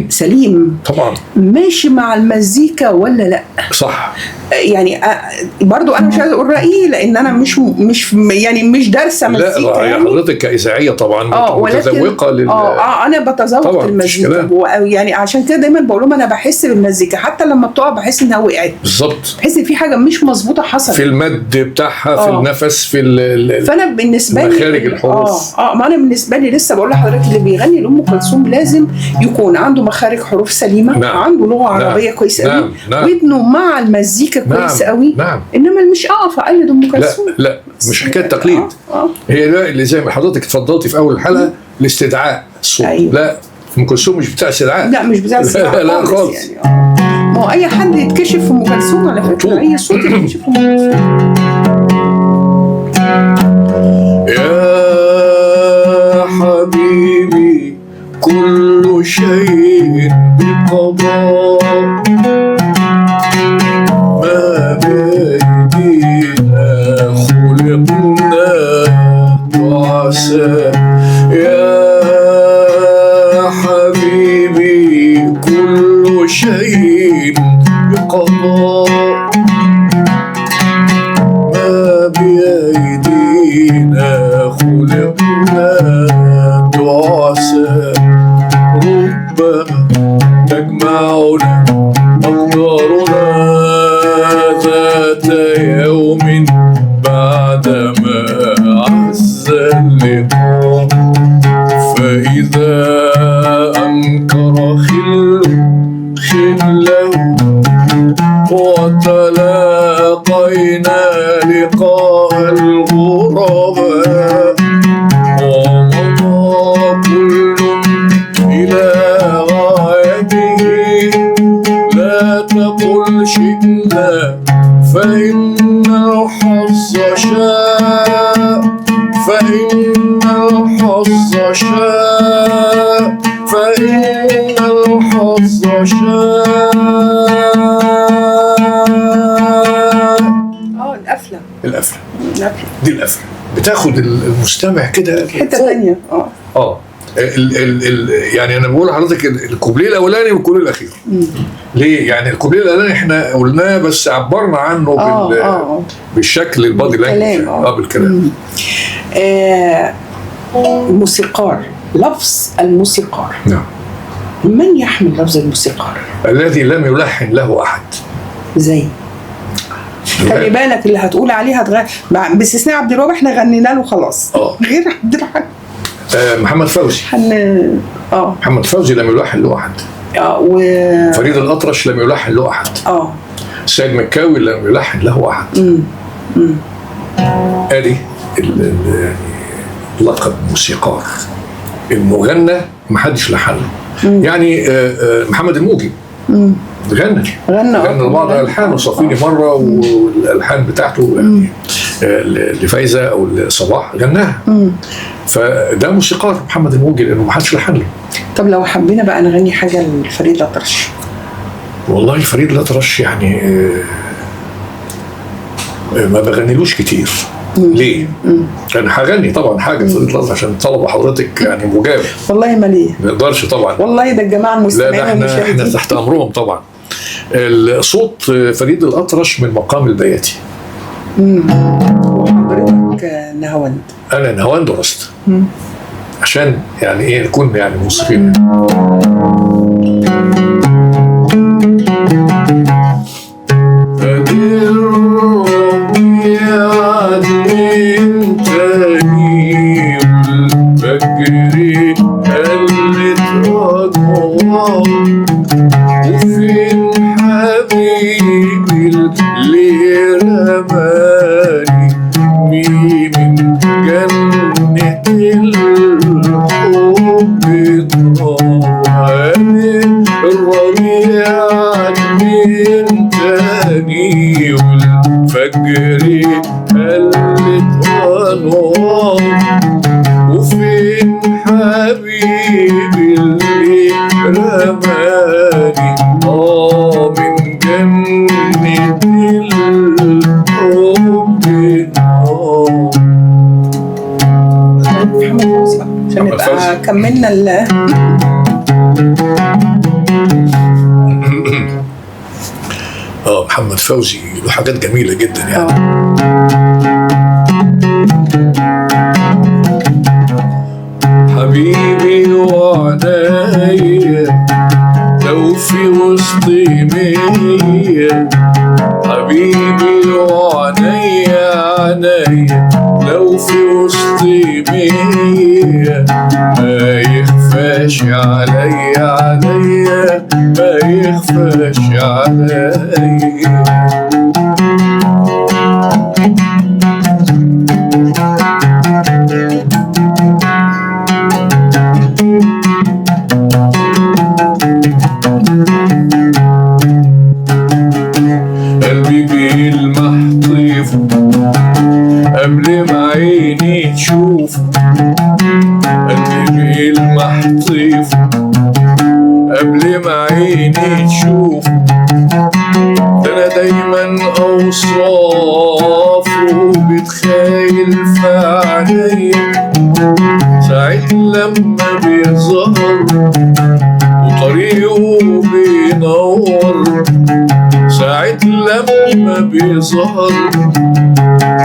سليم طبعا، ماشي مع المزيكا ولا لا. صح. يعني برضو انا مش عايزه اقول رايي لان انا مش دارسه مزيكا. لا يعني حضرتك كاذاعيه طبعا متذوقه انا بتذوق المزيكا يعني عشان كده دايما بقول لهم انا بحس بالمزيكا حتى لما بتقع بحس انها وقعت بالظبط، بحس ان في حاجه مش مظبوطه حصلت في المد بتاعها في النفس في فانا بالنسبه لي مخارج الحروف. ما انا بالنسبه لي لسه بقول لحضرتك اللي بيغني لأم كلثوم لازم يكون عنده مخارج حروف سليمه. عنده لغه عربيه كويسه قوي. ودنه مع المزيكا كويس قوي. انما مش اقف اقلد ام كلثوم. لا مش حكايه تقليد. هي ده اللي زي ما حضرتك اتفضلتي في اول الحلقه الاستدعاء الصوت. لا ام كلثوم مش بتاع استدعاء. لا مش بتاع استدعاء لا خالص يعني. ما هو اي حد يتكشف في ام كلثوم على فكره، اي صوت يتكشف في ام كلثوم. يا حبيبي كل شيء بقضاء ما بأيدينا خلقنا وعسى. يا حبيبي كل شيء بقضاء ما بأيدينا خلقنا وعسى. ربما تجمعنا أقدارنا ذات يوم بعدما عز اللقاء. فإذا أنكر خله وتلاقينا لقاء الغرباء ومضى كل إلى غايته لا تقل الحظ شاء فإن الحظ شاء فإن الحظ شاء. القفلة دي القفلة بتاخد المستمع كده حتة ثانية. يعني انا بقول لحضرتك الكوبليه الاولاني والكوبليه الاخير. ليه؟ يعني الكوبليه الاولاني احنا قلناه بس عبرنا عنه بالشكل البادي لانجوج بالكلام. الموسيقار، لفظ الموسيقار. نعم. من يحمل لفظ الموسيقار؟ الذي لم يلحن له احد. زي خلي بالك اللي هتقول عليه هتغني باستثناء عبد الوهاب، احنا غنينا له خلاص. غير عبد الحليم. محمد فوزي. محمد فوزي لم يلحن له احد. فريد الأطرش لم يلحن له احد. السيد مكاوي لم يلحن له احد. ادي لقب موسيقار. المغنى ما حدش لحن له. يعني محمد الموجي غنى بعض الالحان وصافيني مره، والالحان بتاعته يعني لفايزه او لصباح غناها. فده موسيقار محمد الموجي لانه ما حدش لحن له. طب لو حبينا بقى نغني حاجه لفريد الأطرش. والله فريد الأطرش يعني ما بغنيلوش كتير. ليه؟ انا هغني طبعا حاجه فريد الأطرش عشان طلب حضرتك يعني مجاب. والله ما ليه؟ ما نقدرش طبعا. والله ده الجماعه المستمعين لا احنا تحت امرهم طبعا. الصوت فريد الأطرش من مقام البياتي. وحضرتك نهاوند. انا نهاوند درست عشان يعني ايه نكون يعني موسيقيين. كملنا محمد فوزي له حاجات جميله جدا يعني. حبيبي وعنايا لو في وسطي مية، حبيبي وعنايا عنايا لو في وسطي مية، ما يخفاش عليا عليا ما يخفاش عليا. قلبي بيلمح طيفه قبل ما عيني تشوفه، قلبي بيلمح طيفه قبل ما عيني تشوفه، ده انا دايما اوصافه بتخيل في عينيا ساعة لما بيظهر وطريقه بينور، ساعة لما بيظهر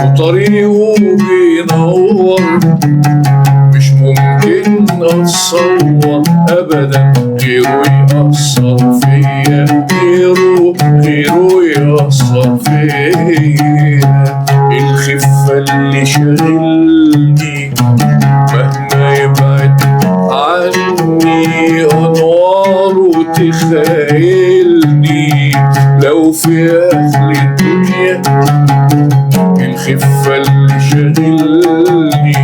وطريقه بينور، مش ممكن اتصور ابدا غيره يأثر فيا، غيره يأثر فيا. الخفة اللي شغلني مهما يبعد عني انواره تخيلني لو في اهل الدنيا. الخفة اللي شغلني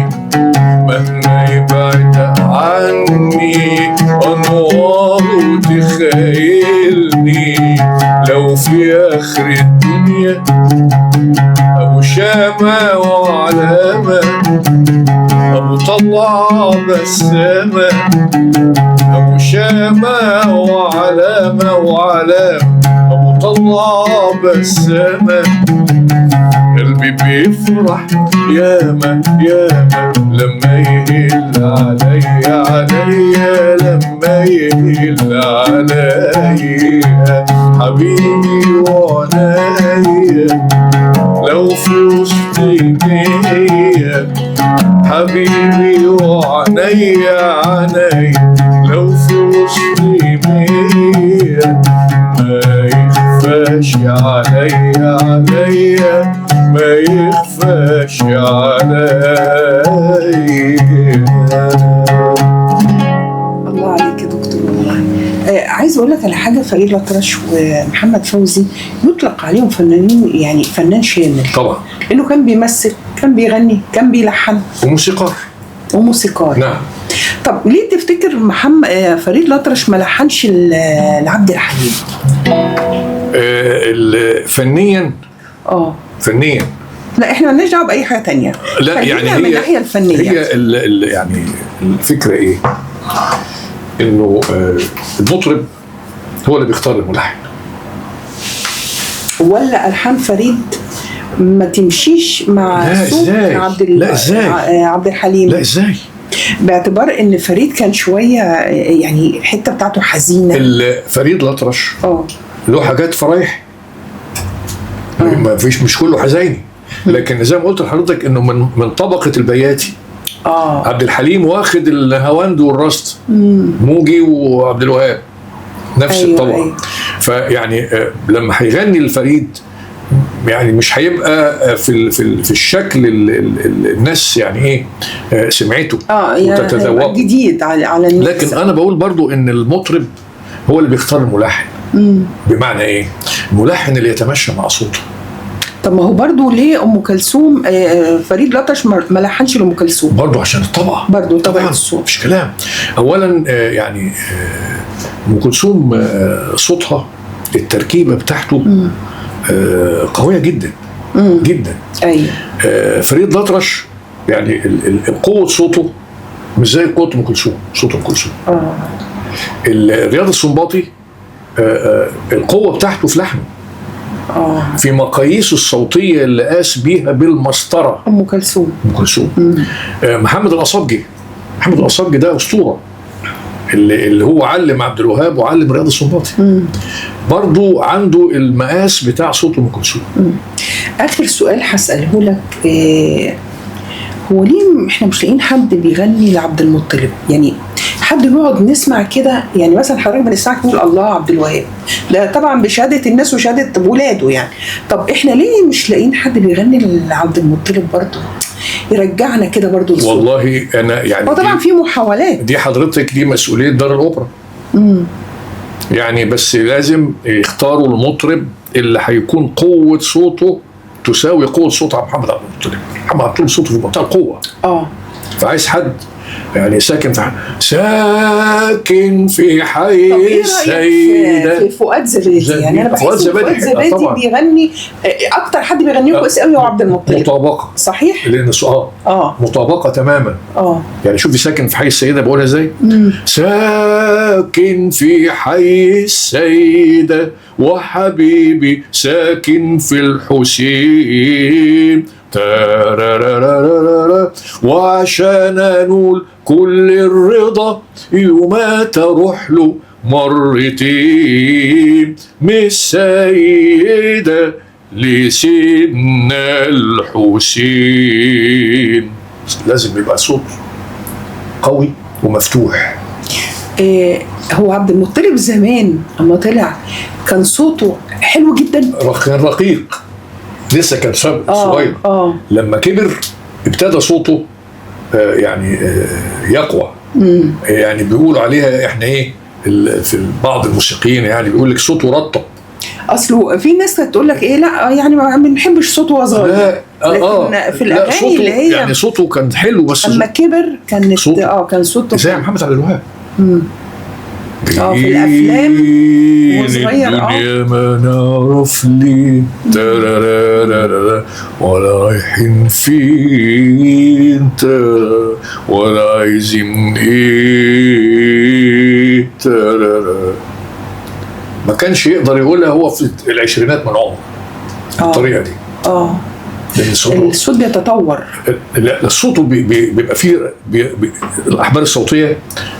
مهما يبعد عني انواره تخيلني لو في اخر الدنيا. ابو شامة وعلامة، أبو طلع بسامة، أبو شامة وعلامة وعلامة، أبو طلع بسامة. قلبي بيفرح ياما ياما لما يهل عليا عليا، لما يهل عليا حبيبي وعنايا لو في وسط ايديا، حبيبي وعنايا عنايا لو في وسط ايديا، ما يخفاش عليا عليا، ما يخفاش عليا. الله عليك يا دكتور والله. عايز اقول لك على حاجه، فريد الأطرش ومحمد فوزي يطلق عليهم فنانين، يعني فنان شامل طبعا، لانه كان بيمثل، كان بيغني، كان بيلحن، وموسيقار. نعم. طب ليه تفتكر فريد الأطرش ما لحنش لعبد الحليم؟ فنيا فنيا لا، احنا مالناش دعوه باي حاجه تانية. لا يعني من الناحيه الفنيه هي يعني الفكره ايه؟ انه المطرب هو اللي بيختار الملحن، ولا الحان فريد ما تمشيش مع صوت عبد الحليم؟ لا ازاي؟ باعتبار ان فريد كان شويه يعني الحته بتاعته حزينه. فريد الأطرش له حاجات فرايح، ما فيش، مش كله حزيني، لكن زي ما قلت لحضرتك انه من طبقه البياتي. عبد الحليم واخد الهواند والرصد، موجي وعبد الوهاب نفس الطبقه. أيوة. فيعني لما هيغني الفريد يعني مش هيبقى في الشكل الناس يعني ايه سمعته وتتذوقه جديد على الناس. لكن انا بقول برضو ان المطرب هو اللي بيختار الملحن. بمعنى ايه؟ الملحن اللي يتمشى مع صوته. طب ما هو برضو ليه ام كلثوم فريد الأطرش ما لحنش لام كلثوم؟ برضو عشان الطبقه، برضو طبعا الصوت مش كلام. اولا يعني ام كلثوم صوتها التركيبه بتاعته قويه جدا جدا. ايوه. فريد الأطرش يعني قوه صوته مش زي قوه ام كلثوم. صوت ام كلثوم رياض السنباطي القوه بتاعته في لحنه، في مقاييسه الصوتيه اللي قاس بيها بالمسطره ام كلثوم. محمد الأصابجي ده اسطوره، اللي هو علم عبد الوهاب وعلم رياض السنباطي. برضو عنده المقاس بتاع صوت ام كلثوم. اخر سؤال هساله لك، هو ليه احنا مش لاقيين حد بيغني لعبد المطلب؟ يعني حد نقعد نسمع كده، يعني مثلا حضرتك بنسمعك تقول الله عبد الوهاب، ده طبعا بشهاده الناس وشهاده ولاده يعني. طب احنا ليه مش لاقيين حد بيغني لعبد المطلب برضه يرجعنا كده برضه للصوت؟ والله انا يعني طبعا في محاولات، دي حضرتك دي مسؤوليه دار الاوبرا. يعني بس لازم يختاروا المطرب اللي هيكون قوه صوته تساوي قوه صوت محمد عبد المطلب. محمد عبد المطلب صوته في منتهى القوه. فعايز حد يعني ساكن في حي السيدة. في فؤاد زبادي، يعني انا بحس فؤاد زبادي بيغني اكتر حد بيغنيه كويس قوي هو عبد المطلب. مطابقه صحيح، لان مطابقه تماما. يعني شوفي ساكن في حي السيدة بقولها ازاي؟ ساكن في حي السيدة وحبيبي ساكن في الحسين، وعشان انول كل الرضا يوم تروح له مرتين، من السيدة لسيدنا الحسين. لازم يبقى صوت قوي ومفتوح. هو عبد المطلب زمان اما طلع كان صوته حلو جدا، كان رقيق، لسه كان صغير. لما كبر ابتدى صوته يعني يقوى. يعني بيقولوا عليها احنا ايه في بعض الموسيقيين، يعني بيقول لك صوته رطب. اصله في ناس تقول لك ايه، لا يعني ما بنحبش صوته وهو صغير. لكن في الاغاني اللي هي يعني صوته كان حلو، بس لما كبر كان صوته زي محمد عبد الوهاب. في الافلام وصغير الدنيا ما نعرف ليه ترارارارا ولا رايحين فين ولا عايزين ايه ترارا. ما كانش يقدر يقولها هو في العشرينات من عمره بالطريقه دي. لأن الصوت بيتطور. لا الصوت بيبقى فيه الاحبال الصوتيه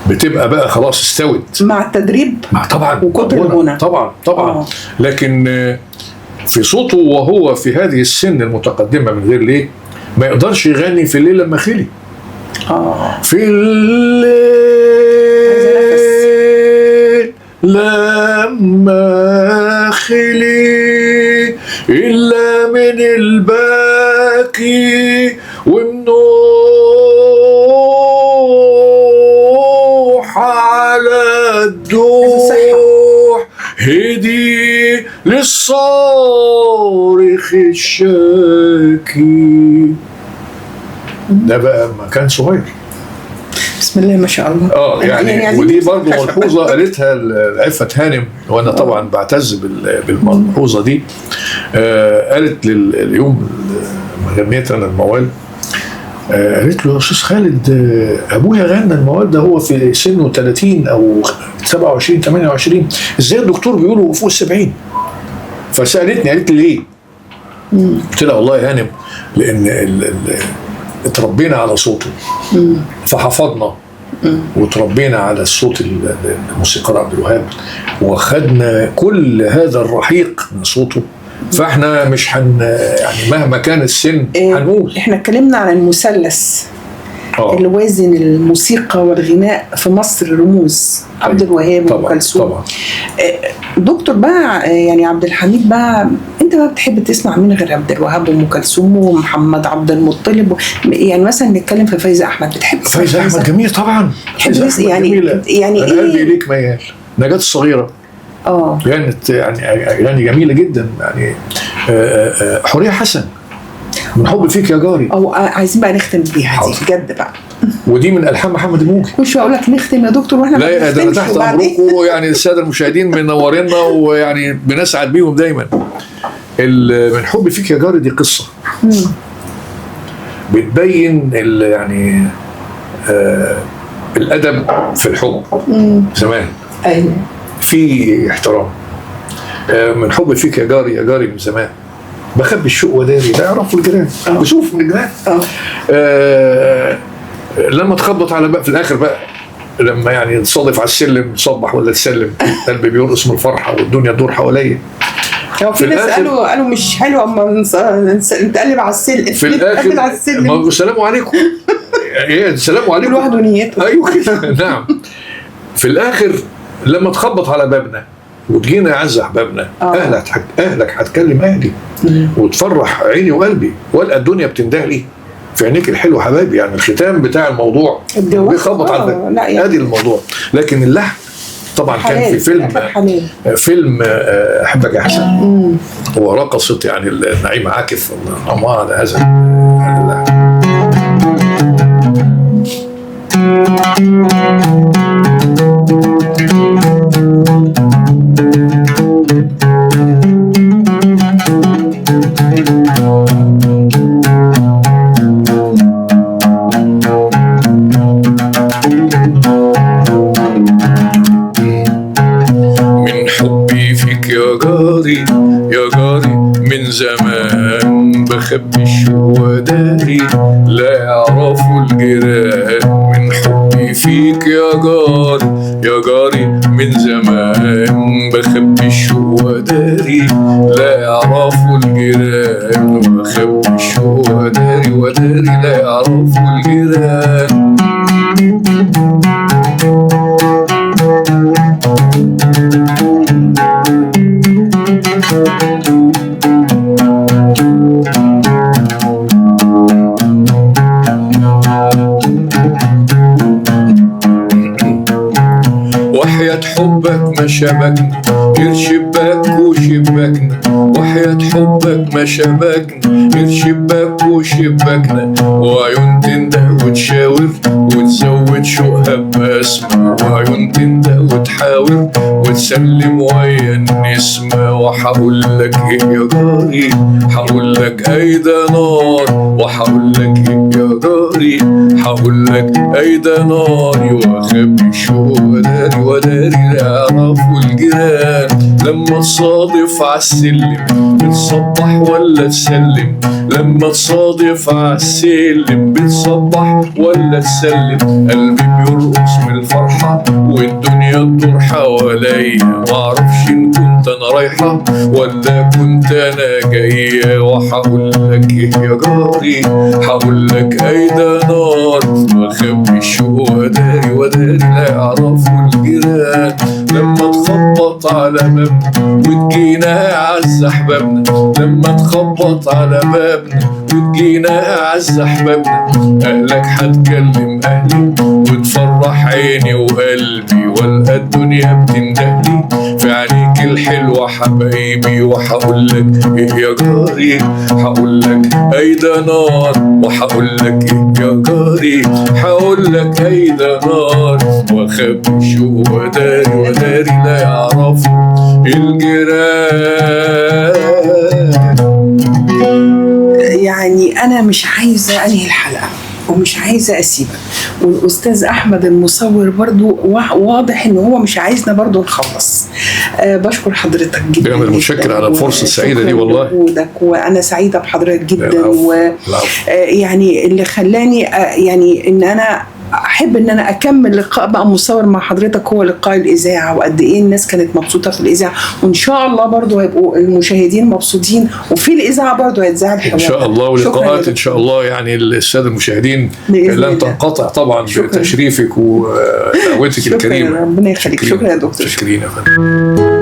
بتبقى بقى خلاص استوت مع التدريب طبعا وكتر الغنى طبعا. لكن في صوته وهو في هذه السن المتقدمه من غير ليه ما يقدرش يغني في الليل لما خلي. في الليل لما خلي إلا من الباكي ومنوح على الدوح هدي للصارخ الشاكي. ده بقى ما كان صغير. بسم الله ما شاء الله. يعني ودي برضه ملحوظه قالتها عفت هانم وانا طبعا بعتز بالملحوظه دي. قالت اليوم غنيت انا الموال، قالت له يا استاذ خالد ابويا غنى الموال ده هو في سنه 30 او 27 28 ازاي الدكتور بيقولوا فوق ال70؟ فسالتني قالت لي ليه؟ قلت لها والله يا هانم لان اتربينا على صوته فحفظنا وتربينا على الصوت الموسيقار عبد الوهاب وخدنا كل هذا الرحيق من صوته، فاحنا مش يعني مهما كان السن هنقول. احنا اتكلمنا عن المثلث اللي وازن الموسيقى والغناء في مصر، رموز عبد الوهاب وأم كلثوم. طبعا. دكتور بقى يعني عبد الحميد بقى انت بقى بتحب تسمع مين غير عبد الوهاب وأم كلثوم ومحمد عبد المطلب؟ يعني مثلا نتكلم في فايزة احمد، بتحب فايزة احمد؟ جميل طبعا. يعني انا قلبي ليك ميال. نجاة الصغيرة كانت يعني اغاني جميله جدا. يعني حورية حسن من حب فيك يا جاري. عايزين بقى نختم بيها دي بجد بقى. ودي من الحان محمد الموجي. مش هقول لك نختم يا دكتور واحنا لا ده انا تحت امركم. يعني الساده المشاهدين منورينا ويعني بنسعد بيهم دايما. من حب فيك يا جاري دي قصه بتبين يعني الادب في الحب زمان. ايوه في احترام. من حب فيك يا جاري يا جاري من زمان بخبي الشوق وداري ده يعرفوا الجيران بشوف من الجيران. لما تخبط على بقى في الاخر بقى لما يعني تصادف على السلم تصبح ولا تسلم قلبي بيرقص من الفرحه والدنيا تدور حواليا. في ناس قالوا مش حلو اما نتقلب على السلم في الاخر على السلم. ما السلام عليكم. ايه السلام عليكم. كل واحد ونيته. ايوه كده. نعم. في الاخر لما تخبط على بابنا وتجينا يعز احبابنا اهلك هتكلم اهلي وتفرح عيني وقلبي والقى الدنيا بتندهلي في عينيك الحلو حبايبي. يعني الختام بتاع الموضوع بيخبط على الباب. يعني ادي الموضوع. لكن اللحن طبعا كان في فيلم احبك يا حسن ورقصت يعني نعيمه عاكف الله على هذا اللحن. يا جاري من زمان بخبي الشوق وداري لا يعرفوا الجيران. من حبي فيك يا جاري من زمان بخبي الشوق وداري لا يعرفوا الجيران. بخبي الشوق وداري لا يعرفوا الجيران. وحياة حبك ما شبكنا غير شباك وشباكنا. وحياة حبك ما شبكنا غير شباك وشباكنا. وعيون تنده وتشاور وتزود تشوقها ببسمة، وعيون تندى وتحاور وتسلم ويا النسمة. وحقولك ايه يا جاري، حقولك ايدا نار، وحقولك ايه يا جاري، حقولك ايدا ناري. واخبي الشوق وداري وداري لا يعرفوا الجيران، لما تصادف عالسلم بتصبح ولا تسلم، لما تصادف عالسلم بتصبح ولا تسلم. قلبي بيرقص من الفرحة والدنيا تدور حواليا، معرفش ان كنت انا رايحة ولا كنت انا جاية. وحقولك ايه يا جاري، حقولك ايدا نار، واخبي الشوق وداري وداري لا يعرفوا الجيران. لما تخبط على بابنا وتجينا اعز احبابنا، لما تخبط على بابنا وتجينا اعز احبابنا. اهلك هتكلم اهلي وتفرح عيني وقلبي، والقى الدنيا بتندهلي في عينيك الحلوة حبايبي. وحقولك ايه يا جاري، حقولك ايدا نار، وحقولك ايه يا جاري، حقولك ايدا نار. واخبي الشوق وداري وداري لا يعرفوا الجيران. يعني أنا مش عايزة أنهي الحلقة ومش عايزة أسيبك، والأستاذ أحمد المصور برضو واضح إن هو مش عايزنا برضو نخلص. بشكر حضرتك جدا، أنا متشكر على الفرصة السعيدة دي والله، وأنا سعيدة بحضرتك جدا. ويعني اللي خلاني يعني إن أنا أحب إن أنا أكمل لقاء بقى مصور مع حضرتك هو لقاء الإذاعة، وقد إيه الناس كانت مبسوطة في الإذاعة، وإن شاء الله برضو هيبقوا المشاهدين مبسوطين، وفي الإذاعة برضو هيتذاع الحوار إن شاء الله. ولقاءات إن شاء الله يعني السادة المشاهدين لن تنقطع طبعا بتشريفك ودعوتك الكريمة. ربنا يخليك. شكرا يا دكتور. شكرا يا فندم.